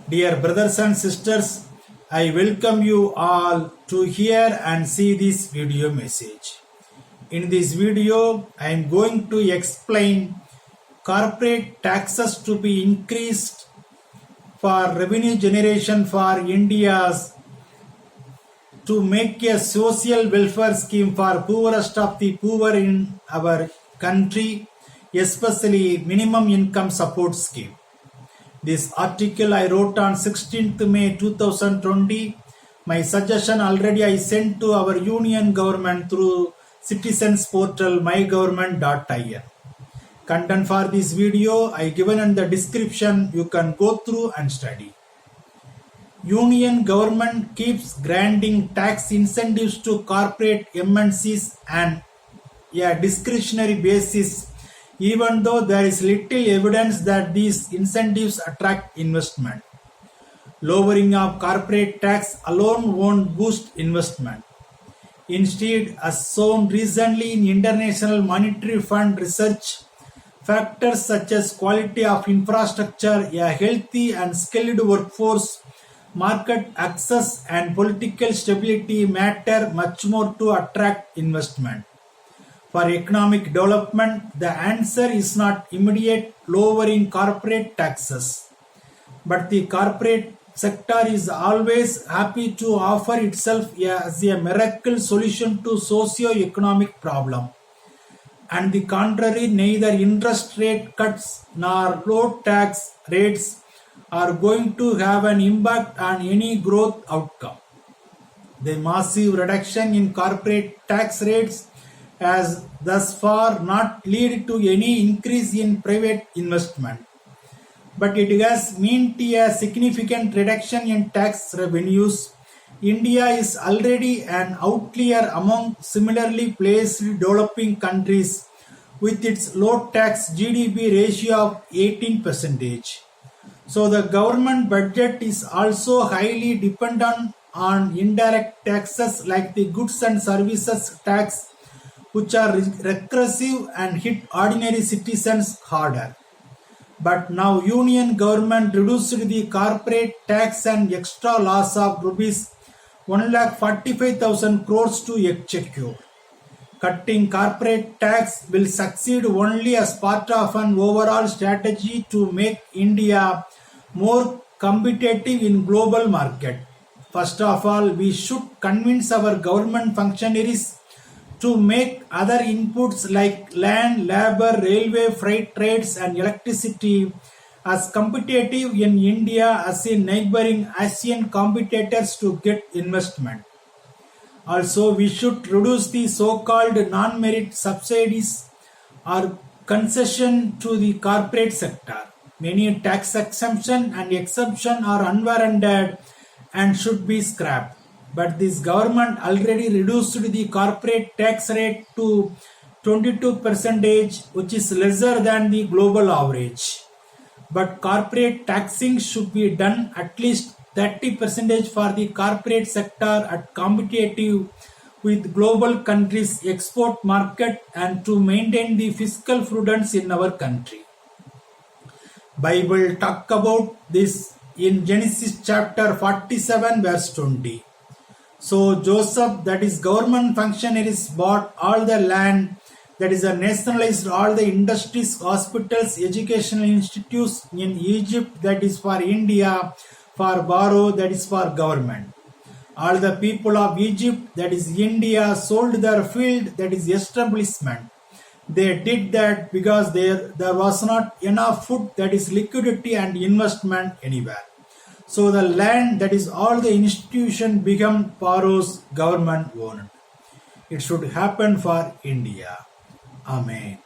Dear brothers and sisters, I welcome you all to hear and see this video message. In this video, I am going to explain corporate taxes to be increased for revenue generation for India's to make a social welfare scheme for poorest of the poor in our country, especially minimum income support scheme. This article I wrote on 16th May 2020. My suggestion already I sent to our union government through citizens portal mygovernment.in. Content for this video I given in the description. You can go through and study. Union government keeps granting tax incentives to corporate MNCs on a discretionary basis, even though there is little evidence that these incentives attract investment. Lowering of corporate tax alone won't boost investment. Instead, as shown recently in International Monetary Fund research, factors such as quality of infrastructure, a healthy and skilled workforce, market access and political stability matter much more to attract investment. For economic development, the answer is not immediate lowering corporate taxes, but the corporate sector is always happy to offer itself as a miracle solution to socio-economic problem. On the contrary, neither interest rate cuts nor low tax rates are going to have an impact on any growth outcome. The massive reduction in corporate tax rates has thus far not led to any increase in private investment, but it has meant a significant reduction in tax revenues. India is already an outlier among similarly placed developing countries with its low tax-GDP ratio of 18%. So the government budget is also highly dependent on indirect taxes like the goods and services tax, which are regressive and hit ordinary citizens harder. But now union government reduced the corporate tax and extra loss of rupees 1,45,000 crores to exchequer. Cutting corporate tax will succeed only as part of an overall strategy to make India more competitive in global market. First of all, we should convince our government functionaries to make other inputs like land, labor, railway, freight trades and electricity as competitive in India as in neighboring Asian competitors to get investment. Also, we should reduce the so-called non-merit subsidies or concession to the corporate sector. Many tax exemption and exemption are unwarranted and should be scrapped. But this government already reduced the corporate tax rate to 22%, which is lesser than the global average. But corporate taxing should be done at least 30% for the corporate sector at competitive with global countries' export market and to maintain the fiscal prudence in our country. Bible talk about this in Genesis chapter 47 verse 20. So Joseph, that is government functionaries, bought all the land, that is nationalized all the industries, hospitals, educational institutes in Egypt, that is for India, for borrow, that is for government. All the people of Egypt, that is India, sold their field, that is establishment. They did that because there was not enough food, that is liquidity and investment anywhere. So the land, that is all the institution, become Pharaoh's government owned. It should happen for India. Amen.